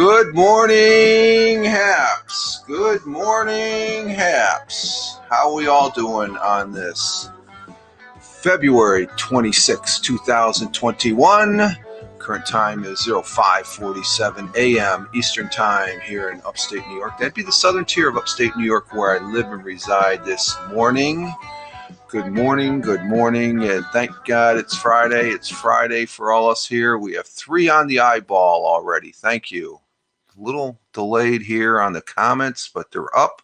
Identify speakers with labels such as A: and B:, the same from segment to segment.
A: Good morning, Haps. Good morning, Haps. How are we all doing on this February 26, 2021? Current time is 05:47 a.m. Eastern Time here in upstate New York. That'd be the southern tier of upstate New York where I live and reside this morning. Good morning, and thank God it's Friday. It's Friday for all us here. We have 3 on the eyeball already. Thank you. A little delayed here on the comments, but they're up.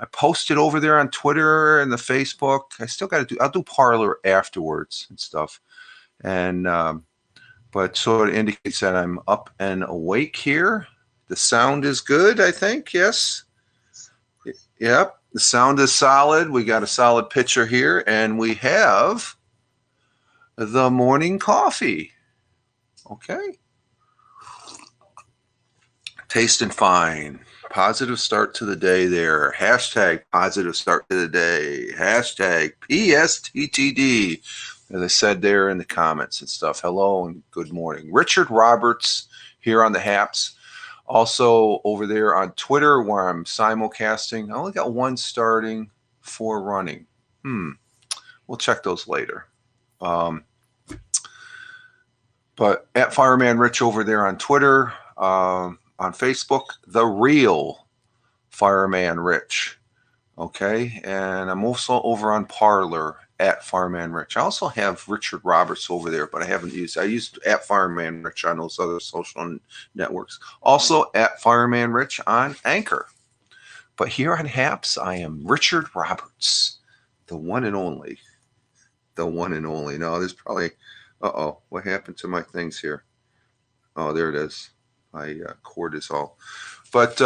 A: I posted over there on Twitter and the Facebook. I still got to I'll do Parler afterwards and stuff. And, but so it indicates that I'm up and awake here. The sound is good, I think. Yes. Yep. The sound is solid. We got a solid picture here, and we have the morning coffee. Okay. Tasting fine. Positive start to the day there. Hashtag positive start to the day. Hashtag PSTTD. As I said there in the comments and stuff. Hello and good morning. Richard Roberts here on the Haps. Also over there on Twitter where I'm simulcasting. I only got 1 starting, 4 running. We'll check those later. But at Fireman Rich over there on Twitter, on Facebook, the real Fireman Rich. Okay. And I'm also over on Parler at Fireman Rich. I also have Richard Roberts over there, but I haven't used. I used at Fireman Rich on those other social networks. Also at Fireman Rich on Anchor. But here on Haps, I am Richard Roberts, the one and only. The one and only. No, there's probably. What happened to my things here? Oh, there it is. My cord is all. But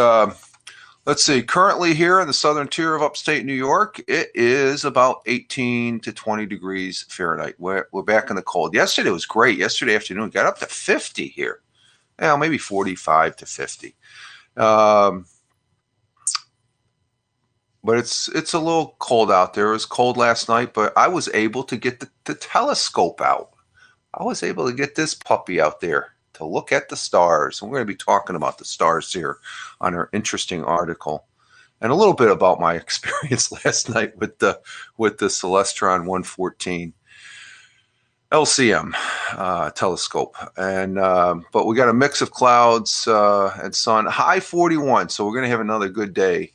A: let's see. Currently here in the southern tier of upstate New York, it is about 18 to 20 degrees Fahrenheit. We're back in the cold. Yesterday was great. Yesterday afternoon, it got up to 50 here. Well, maybe 45 to 50. But it's a little cold out there. It was cold last night, but I was able to get the telescope out. I was able to get this puppy out there to look at the stars. And we're going to be talking about the stars here on our interesting article, and a little bit about my experience last night with the Celestron 114 LCM telescope. And but we got a mix of clouds and sun. High 41, so we're going to have another good day.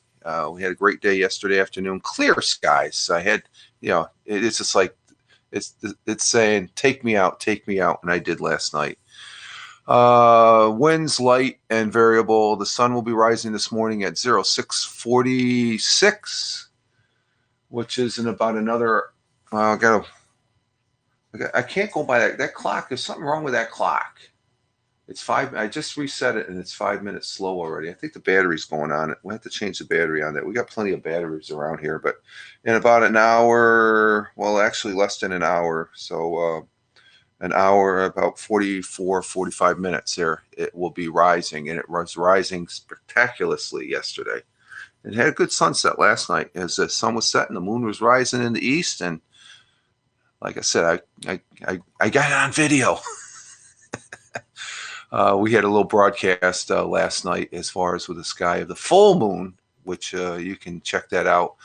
A: We had a great day yesterday afternoon. Clear skies. I had, it's just like it's saying, take me out, and I did last night. Winds light and variable. The sun will be rising this morning at 06:46, which is in about another. I can't go by that clock. There's something wrong with that clock. It's 5. I just reset it and it's 5 minutes slow already. I think the battery's going on. We'll have to change the battery on that. We got plenty of batteries around here, but in about an hour, well, actually less than an hour. So, an hour, about 45 minutes there, it will be rising, and it was rising spectacularly yesterday. It had a good sunset last night as the sun was setting, the moon was rising in the east, and like I said, I got it on video. We had a little broadcast last night as far as with the sky of the full moon, which you can check that out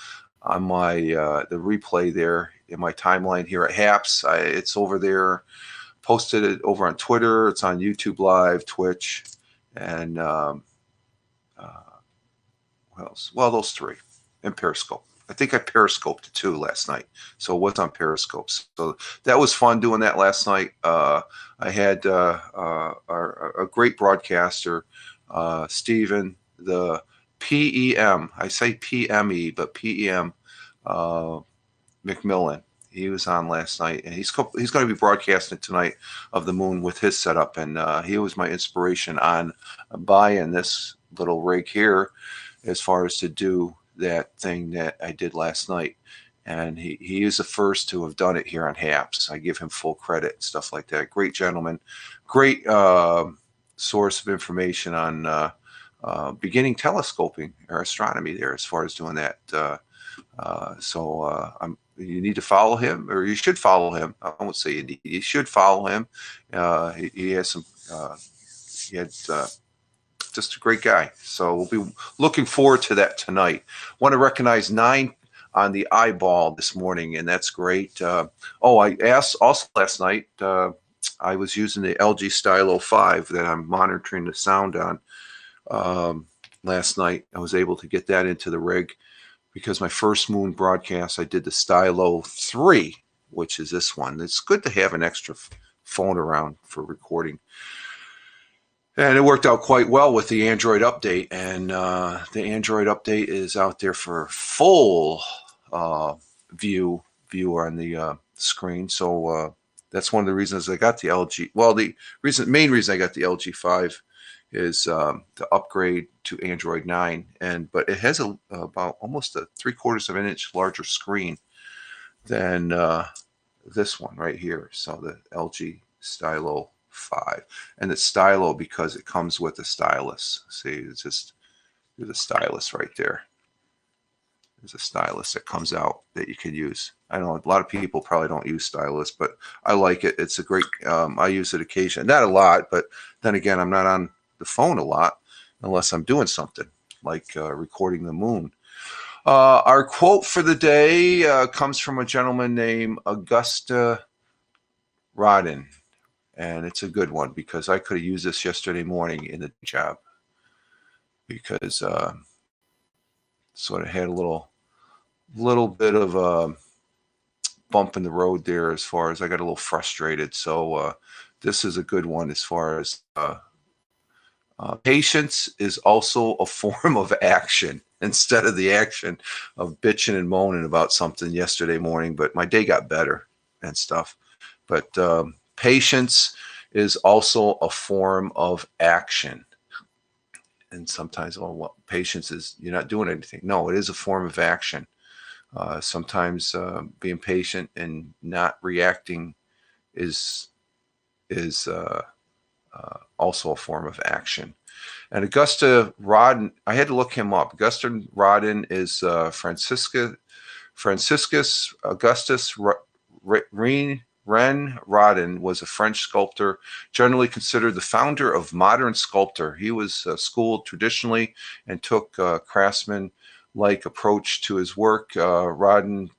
A: on my the replay there in my timeline here at Haps. It's over there. Posted it over on Twitter. It's on YouTube Live, Twitch, and what else? Well, those 3, and Periscope. I think I Periscoped 2 last night, so it was on Periscope. So that was fun doing that last night. I had a great broadcaster, Stephen, the PEM. I say PME, but PEM McMillan. He was on last night, and he's going to be broadcasting tonight of the moon with his setup. And he was my inspiration on buying this little rig here, as far as to do that thing that I did last night. And he is the first to have done it here on Haps. I give him full credit and stuff like that. Great gentleman, great source of information on beginning telescoping or astronomy there, as far as doing that. You need to follow him, or you should follow him. I won't say you need. You should follow him. He has some. He had just a great guy. So we'll be looking forward to that tonight. Want to recognize 9 on the eyeball this morning, and that's great. I asked also last night. I was using the LG Stylo 5 that I'm monitoring the sound on. Last night I was able to get that into the rig because my first Moon broadcast I did the Stylo 3, which is this one. It's good to have an extra phone around for recording. And it worked out quite well with the Android update. And the Android update is out there for full view on the screen. So that's one of the reasons I got the LG. Well, the main reason I got the LG 5 is to upgrade to Android 9. But it has about almost a 3/4 of an inch larger screen than this one right here. So the LG Stylo 5, and it's Stylo because it comes with a stylus. See, it's just the stylus right there. There's a stylus that comes out that you can use. I know a lot of people probably don't use stylus, but I like it. It's a great. I use it occasionally, not a lot, but then again, I'm not on the phone a lot unless I'm doing something like recording the Moon. Our quote for the day comes from a gentleman named Augusta Rodin. And it's a good one because I could have used this yesterday morning in the job because sort of had a little bit of a bump in the road there as far as I got a little frustrated. So this is a good one as far as patience is also a form of action instead of the action of bitching and moaning about something yesterday morning. But my day got better and stuff. But patience is also a form of action. And sometimes, patience is you're not doing anything. No, it is a form of action. Sometimes being patient and not reacting is also a form of action. And Augusta Rodin, I had to look him up. Augusta Rodin is Franciscus Augustus Ren Rodin was a French sculptor, generally considered the founder of modern sculpture. He was schooled traditionally and took a craftsman-like approach to his work. Rodin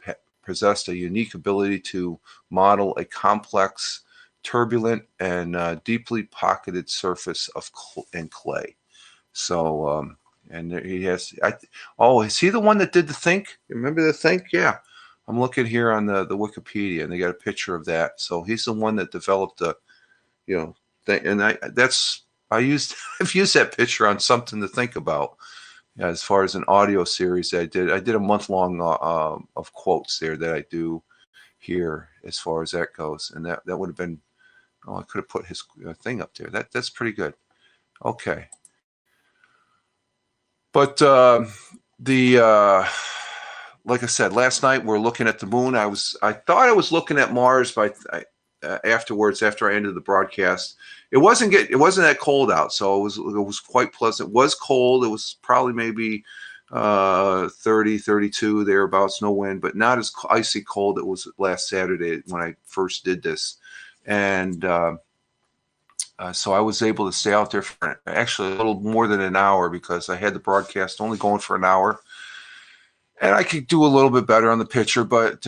A: possessed a unique ability to model a complex, turbulent, and deeply pocketed surface in clay. So, and he has. Is he the one that did the Think? Remember the Think? Yeah. I'm looking here on the Wikipedia, and they got a picture of that. So he's the one that developed the, thing. And I've used that picture on something to think about. As far as an audio series I did a month long of quotes there that I do here as far as that goes, and that would have been. Oh, I could have put his thing up there. That's pretty good. Okay, but like I said, last night we're looking at the Moon. I thought I was looking at Mars, but afterwards, after I ended the broadcast, it wasn't that cold out, so it was quite pleasant. It was cold. It was probably maybe 30, 32 thereabouts, no wind, but not as icy cold it was last Saturday when I first did this. And so I was able to stay out there for actually a little more than an hour because I had the broadcast only going for an hour. And I could do a little bit better on the picture, but,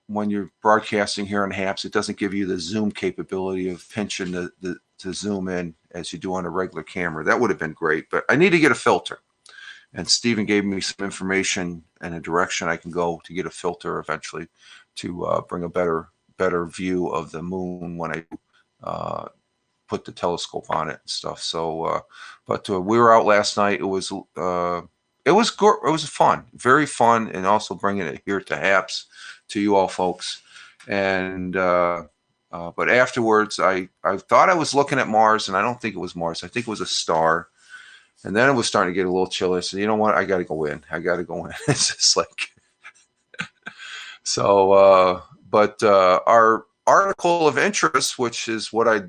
A: when you're broadcasting here on HAPS, it doesn't give you the zoom capability of pinching to zoom in as you do on a regular camera. That would have been great, but I need to get a filter. And Stephen gave me some information and a direction I can go to get a filter eventually to bring a better view of the Moon when I put the telescope on it and stuff. So, but we were out last night. It was fun, very fun, and also bringing it here to HAPS to you all folks. And but afterwards, I thought I was looking at Mars, and I don't think it was Mars. I think it was a star. And then it was starting to get a little chilly. So you know what? I got to go in. It's just like so. But our article of interest, which is what I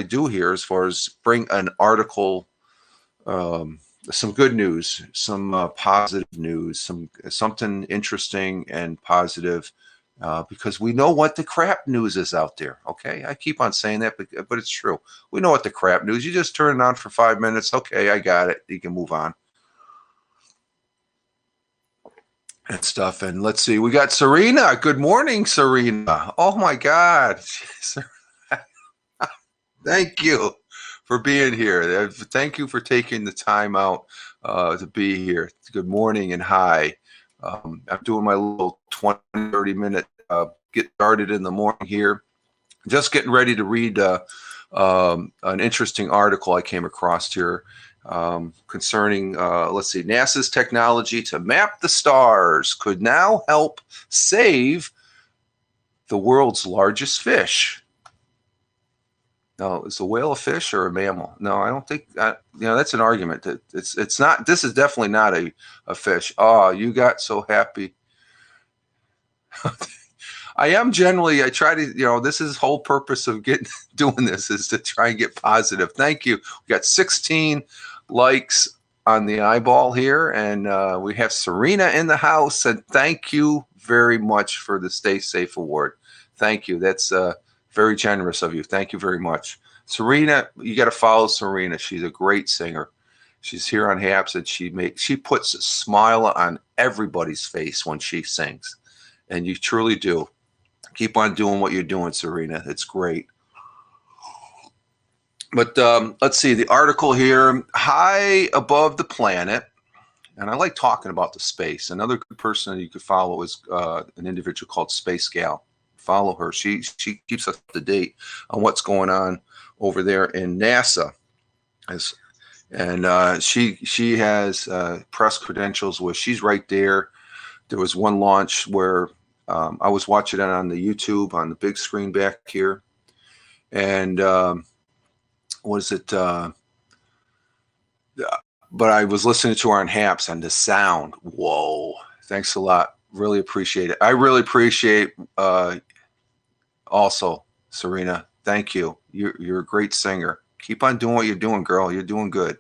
A: do here, as far as bring an article. Some good news, some positive news, something interesting and positive because we know what the crap news is out there. Okay, I keep on saying that, but it's true. We know what the crap news. You just turn it on for 5 minutes. Okay, I got it. You can move on and stuff. And let's see, we got Serena. Good morning, Serena. Oh my God. Thank you for being here. Thank you for taking the time out to be here. Good morning and hi. I'm doing my little 20, 30 minute get started in the morning here. Just getting ready to read an interesting article I came across here concerning, let's see, NASA's technology to map the stars could now help save the world's largest fish. No, is a whale a fish or a mammal? No, I don't think that's an argument. That it's not. This is definitely not a fish. Oh, you got so happy. I am generally. I try to. This is whole purpose of doing this is to try and get positive. Thank you. We got 16 likes on the eyeball here, and we have Serena in the house. And thank you very much for the Stay Safe Award. Thank you. That's very generous of you. Thank you very much. Serena, you got to follow Serena. She's a great singer. She's here on Haps, and she puts a smile on everybody's face when she sings. And you truly do. Keep on doing what you're doing, Serena. It's great. But let's see, the article here, High Above the Planet. And I like talking about the space. Another good person that you could follow is an individual called Space Gal. Follow her. She keeps us up to date on what's going on over there in NASA. And she has press credentials where she's right there. There was one launch where I was watching it on the YouTube on the big screen back here. And what is it? But I was listening to her on Haps, and the sound. Whoa. Thanks a lot. Really appreciate it. I really appreciate also, Serena, thank you. You're a great singer. Keep on doing what you're doing, girl. You're doing good.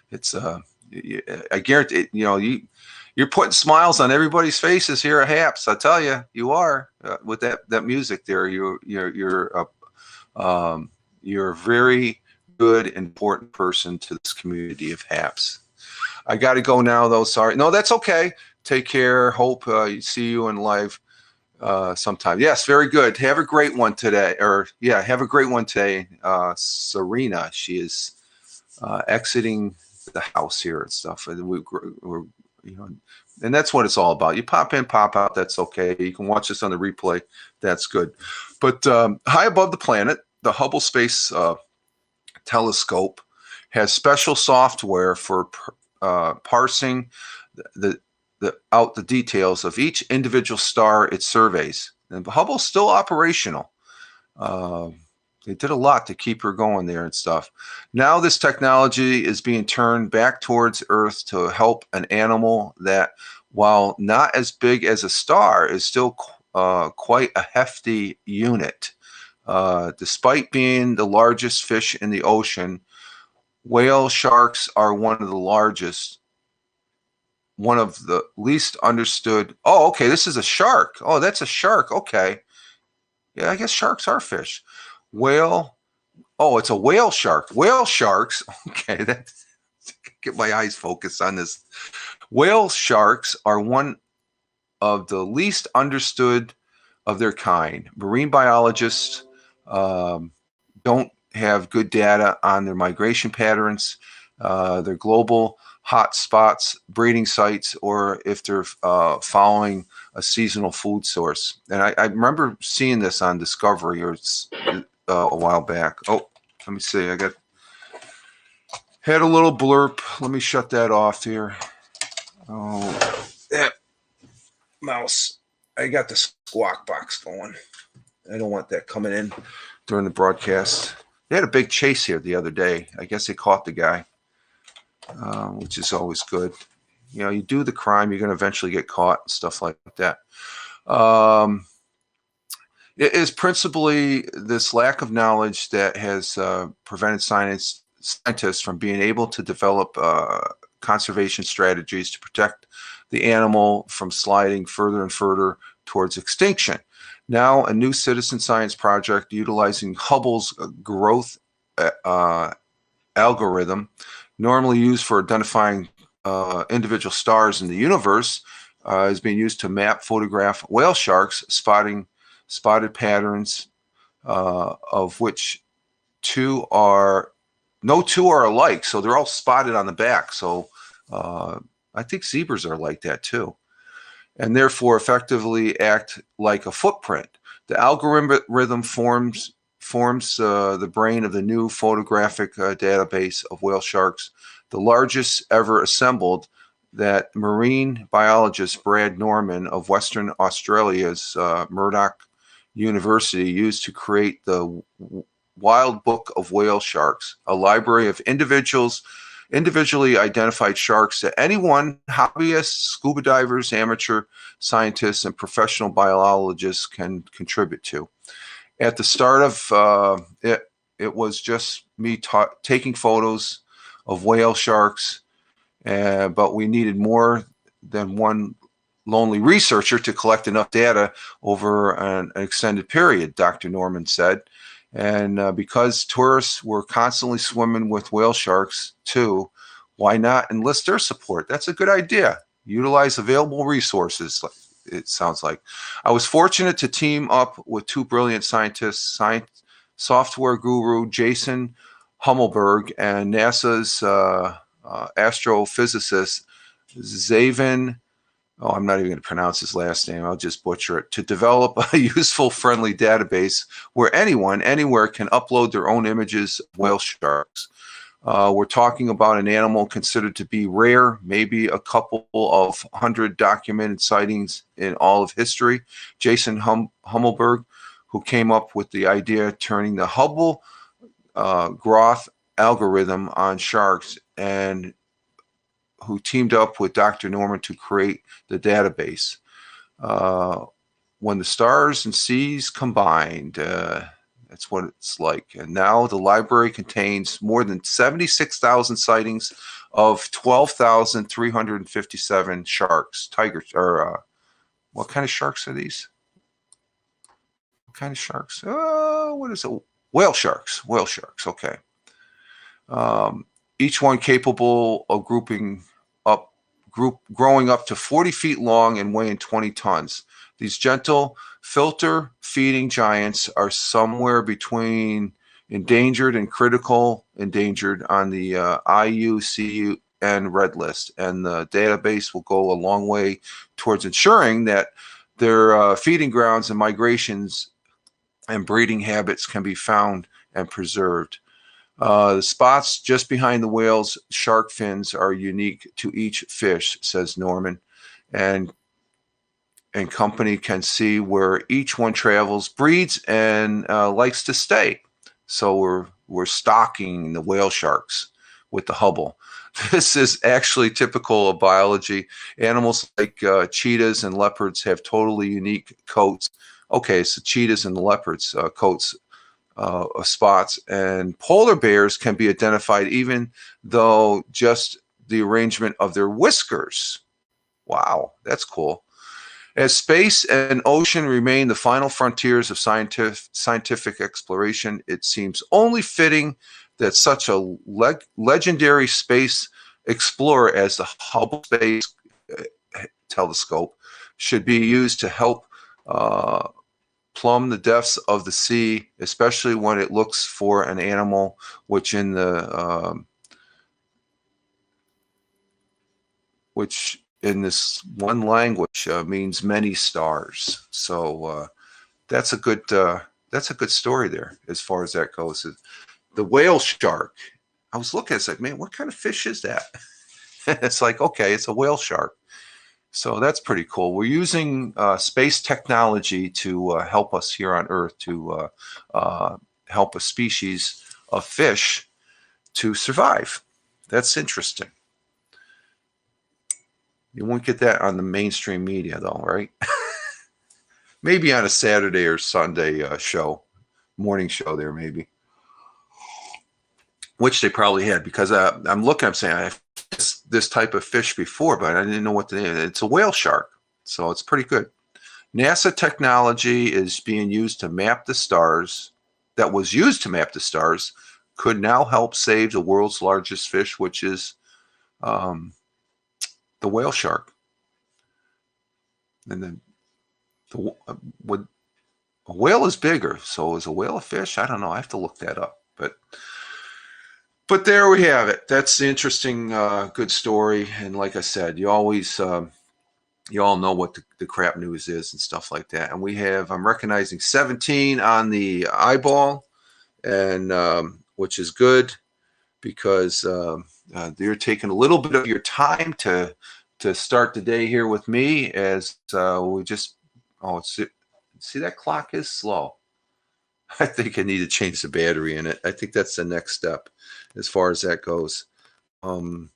A: It's I guarantee you're putting smiles on everybody's faces here at Haps. I tell you, you are with that music there. You're a very good, important person to this community of Haps. I got to go now, though. Sorry. No, that's okay. Take care. Hope see you in live sometime. Yes, very good. Have a great one today. Have a great one today. Serena, she is exiting the house here and stuff. And we're and that's what it's all about. You pop in, pop out. That's okay. You can watch this on the replay. That's good. But high above the planet, the Hubble Space Telescope has special software for parsing out the details of each individual star it surveys. And Hubble's still operational. They did a lot to keep her going there and stuff. Now this technology is being turned back towards Earth to help an animal that, while not as big as a star, is still quite a hefty unit. Despite being the largest fish in the ocean, whale sharks are one of the least understood. Oh, okay, this is a shark. Oh, that's a shark. Okay. Yeah, I guess sharks are fish. Whale. Oh, it's a whale shark. Whale sharks. Okay, get my eyes focused on this. Whale sharks are one of the least understood of their kind. Marine biologists don't have good data on their migration patterns, their global hot spots, breeding sites, or if they're following a seasonal food source. And I remember seeing this on Discovery a while back. Oh, let me see. Had a little blurb. Let me shut that off here. Oh, that mouse. I got the squawk box going. I don't want that coming in during the broadcast. They had a big chase here the other day. I guess they caught the guy, which is always good. You do the crime, you're going to eventually get caught and stuff like that. It is principally this lack of knowledge that has prevented scientists from being able to develop conservation strategies to protect the animal from sliding further and further towards extinction. Now, a new citizen science project utilizing Hubble's growth algorithm, normally used for identifying individual stars in the universe, is being used to map, photograph whale sharks, spotted patterns, of which no two are alike, so they're all spotted on the back. So I think zebras are like that too, and therefore effectively act like a footprint. The algorithm forms the brain of the new photographic database of whale sharks, the largest ever assembled, that marine biologist Brad Norman of Western Australia's Murdoch University used to create the Wild Book of Whale Sharks, a library of individually identified sharks that anyone, hobbyists, scuba divers, amateur scientists, and professional biologists can contribute to. At the start of it was just me taking photos of whale sharks, but we needed more than one lonely researcher to collect enough data over an extended period, Dr. Norman said. And because tourists were constantly swimming with whale sharks too, why not enlist their support? That's a good idea. Utilize available resources, it sounds like. I was fortunate to team up with two brilliant scientists, software guru Jason Hummelberg and NASA's astrophysicist Zavin, I'm not even going to pronounce his last name, I'll just butcher it, to develop a useful, friendly database where anyone, anywhere can upload their own images of whale sharks. We're talking about an animal considered to be rare, maybe a couple of 100 documented sightings in all of history. Jason Hummelberg, who came up with the idea turning the Hubble growth algorithm on sharks, and who teamed up with Dr. Norman to create the database. When the stars and seas combined, that's what it's like. And now the library contains more than 76,000 sightings of 12,357 sharks, tigers, or what kind of sharks are these? What kind of sharks? What is it? Whale sharks. Whale sharks. Okay. Each one capable of growing up to 40 feet long and weighing 20 tons. These gentle filter feeding giants are somewhere between endangered and critical endangered on the IUCN Red List, and the database will go a long way towards ensuring that their feeding grounds and migrations and breeding habits can be found and preserved. The spots just behind the whale's shark fins are unique to each fish, says Norman, and company can see where each one travels, breeds, and likes to stay. So we're stalking the whale sharks with the Hubble. This is actually typical of biology. Animals like cheetahs and leopards have totally unique coats. Okay, so cheetahs and the leopards coats spots, and polar bears can be identified even though just the arrangement of their whiskers. Wow, that's cool. As space and ocean remain the final frontiers of scientific exploration, it seems only fitting that such a legendary space explorer as the Hubble Space Telescope should be used to help plumb the depths of the sea, especially when it looks for an animal which in this one language means many stars. So that's a good story there as far as that goes. The whale shark. I was looking, it's like, man, what kind of fish is that? It's like, okay, it's a whale shark. So that's pretty cool. We're using space technology to help us here on Earth, to help a species of fish to survive. That's interesting. You won't get that on the mainstream media, though, right? Maybe on a Saturday or Sunday show, morning show there, maybe. Which they probably had, because I'm saying I've this type of fish before, but I didn't know what the name is. It's a whale shark, so it's pretty good. NASA technology is being used to map the stars, that was used to map the stars, could now help save the world's largest fish, which is the whale shark. And then would a whale is bigger, so is a whale a fish? I don't know. I have to look that up. But there we have it. That's the interesting, good story. And like I said, you always you all know what the crap news is and stuff like that. And I'm recognizing 17 on the eyeball, and which is good because you're taking a little bit of your time to start the day here with me as we just, see that clock is slow. I think I need to change the battery in it. I think that's the next step as far as that goes. I'm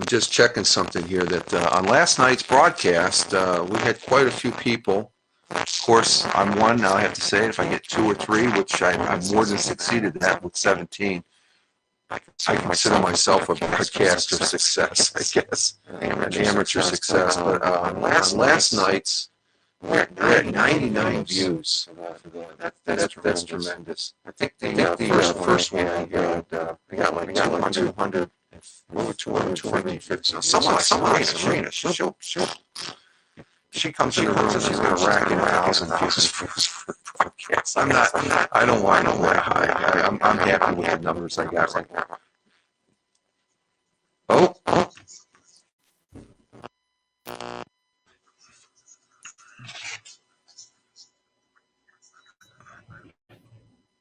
A: just checking something here that on last night's broadcast, we had quite a few people. Of course, I'm one now, I have to say it. If I get 2 or 3, which I've more than succeeded at with 17, I consider myself a broadcaster success, I guess, an amateur success. But on last night's, we're at 99 views. That's tremendous. I think the first one I got like 200. Over 250. Someone like Serena, she comes in the room and she's going to rack in 1,000 views for the broadcast. I don't want to that high. I'm happy with the numbers I got right now. Oh.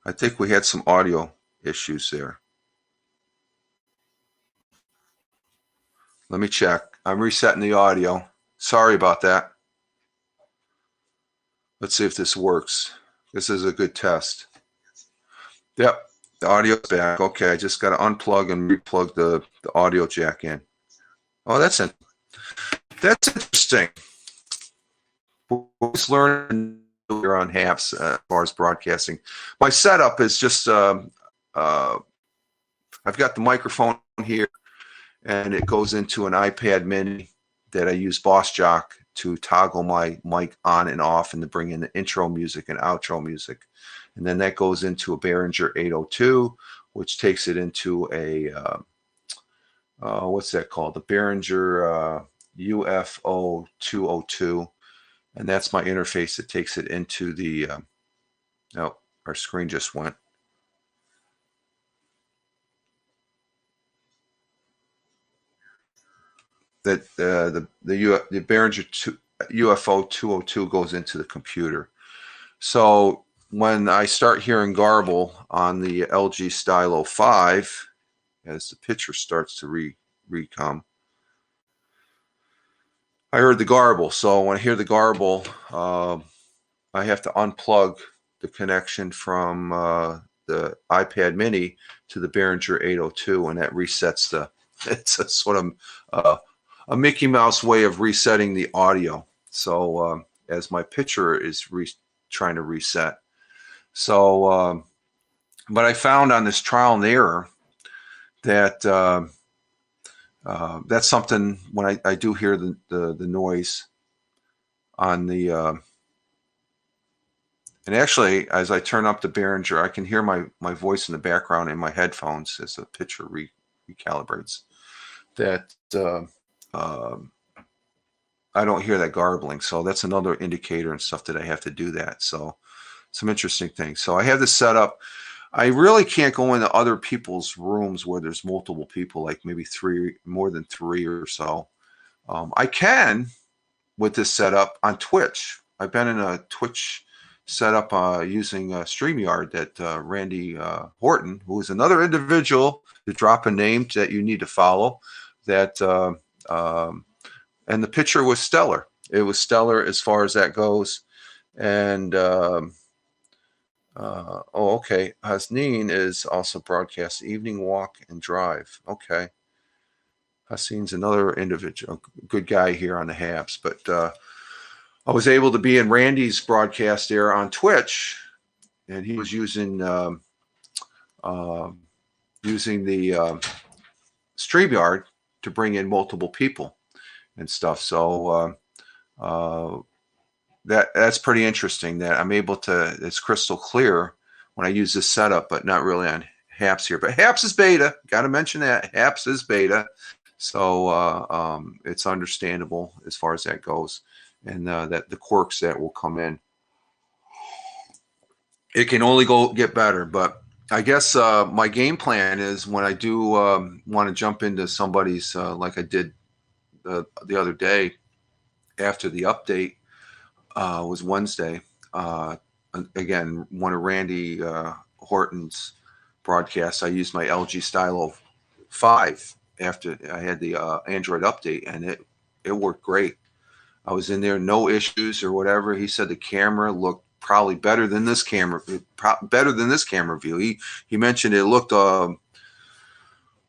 A: I think we had some audio issues there. Let me check. I'm resetting the audio. Sorry about that. Let's see if this works. This is a good test. Yep, the audio's back. Okay, I just got to unplug and replug the audio jack in. Oh, that's interesting. We're always learning here on HAPS as far as broadcasting. My setup is just I've got the microphone here, and it goes into an iPad mini that I use BossJock to toggle my mic on and off and to bring in the intro music and outro music. And then that goes into a Behringer 802, which takes it into a, what's that called? The Behringer UFO 202. And that's my interface that takes it into the, oh, our screen just went. That the Behringer UFO 202 goes into the computer. So when I start hearing garble on the LG Stylo 5, as the picture starts to recome, I heard the garble. So when I hear the garble, I have to unplug the connection from the iPad mini to the Behringer 802, and that resets it's a sort of a Mickey Mouse way of resetting the audio. So as my picture is trying to reset. So, but I found on this trial and error that that's something when I do hear the noise on the, and actually as I turn up the Behringer, I can hear my voice in the background in my headphones as the picture recalibrates. That I don't hear that garbling. So that's another indicator and stuff that I have to do that. So some interesting things. So I have this set up. I really can't go into other people's rooms where there's multiple people, like maybe more than three or so. I can with this setup on Twitch. I've been in a Twitch setup using StreamYard that Randy Horton, who is another individual to drop a name that you need to follow, that and the picture was stellar. It was stellar as far as that goes. And oh, okay. Hasneen is also broadcast evening walk and drive. Okay. Haseen's another individual, good guy here on the HAPS. But I was able to be in Randy's broadcast there on Twitch, and he was using the StreamYard to bring in multiple people and stuff. So uh, that's pretty interesting that I'm able to, it's crystal clear when I use this setup, but not really on HAPS here. But HAPS is beta. Got to mention that. HAPS is beta. So it's understandable as far as that goes. And that the quirks that will come in. It can only get better. But I guess my game plan is when I do want to jump into somebody's, like I did the other day after the update, was Wednesday. Again, one of Randy Horton's broadcasts. I used my LG Stylo 5 after I had the Android update, and it worked great. I was in there, no issues or whatever. He said the camera looked probably better than this camera view. He mentioned it looked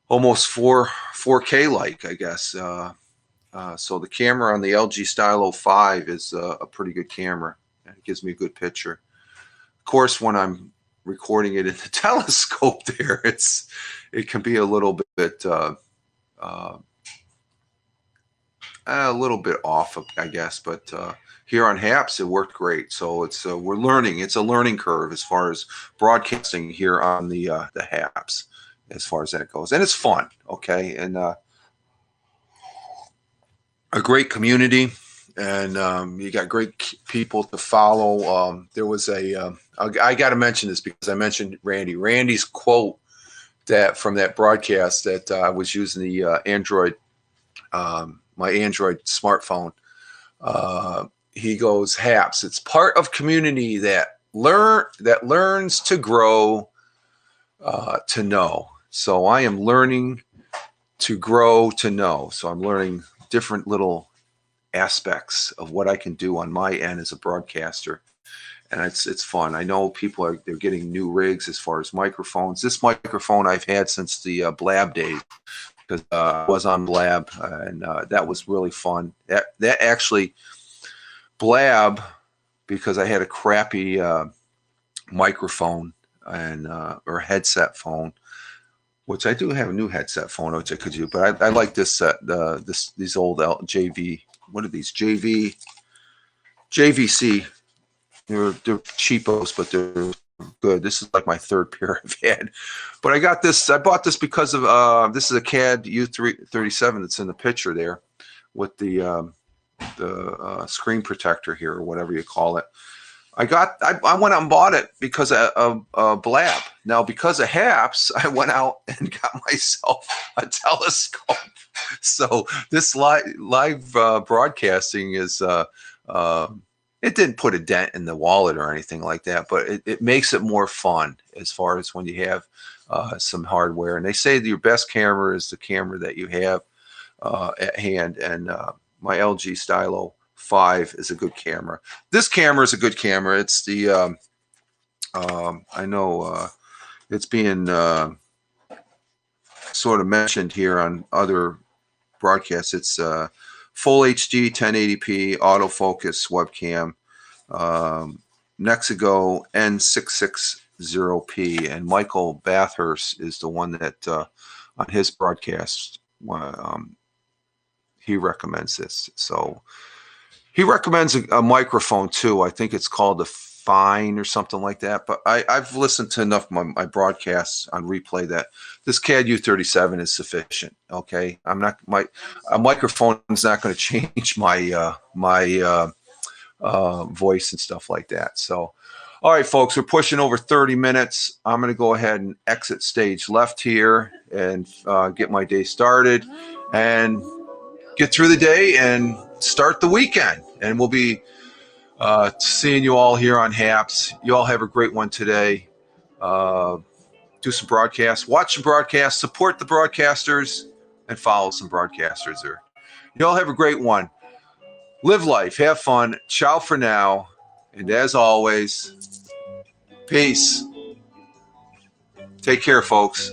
A: almost 4K like, I guess. So the camera on the LG Stylo 5 is a pretty good camera. It gives me a good picture. Of course, when I'm recording it in the telescope there, it can be a little bit off, I guess. But here on HAPS, it worked great. So we're learning. It's a learning curve as far as broadcasting here on the HAPS, as far as that goes. And it's fun, okay? And a great community, and you got great people to follow. There was I got to mention this because I mentioned Randy's quote that from that broadcast that I was using the Android, my Android smartphone. He goes, HAPS, it's part of community that learns to grow to know. So I am learning to grow to know. So I'm learning different little aspects of what I can do on my end as a broadcaster, and it's fun. I know people they're getting new rigs as far as microphones. This microphone I've had since the Blab days, because I was on Blab, and that was really fun. That actually Blab, because I had a crappy microphone and or headset phone, which I do have a new headset phone, which I could do, but I like this set, these old JV. What are these? JVC. They're cheapos, but they're good. This is like my third pair I've had. But I got this. I bought this because of this is a CAD U37 that's in the picture there, with the screen protector here, or whatever you call it. I went out and bought it because of Blab. Now, because of HAPS, I went out and got myself a telescope. So this live broadcasting is, it didn't put a dent in the wallet or anything like that, but it makes it more fun as far as when you have some hardware. And they say that your best camera is the camera that you have at hand. And my LG Stylo 5 is a good camera. This camera is a good camera. It's the I know it's being sort of mentioned here on other broadcasts. It's full HD 1080p autofocus webcam, Nexigo N660p, and Michael Bathurst is the one that on his broadcast he recommends this. So he recommends a microphone too. I think it's called the Fine or something like that. But I've listened to enough of my broadcasts on replay that this CAD U37 is sufficient. Okay, a microphone is not going to change my voice and stuff like that. So, all right, folks, we're pushing over 30 minutes. I'm going to go ahead and exit stage left here and get my day started and get through the day and start the weekend. And we'll be seeing you all here on HAPS. You all have a great one today. Do some broadcasts, watch some broadcasts, support the broadcasters, and follow some broadcasters there. You all have a great one. Live life, have fun. Ciao for now. And as always, peace. Take care, folks.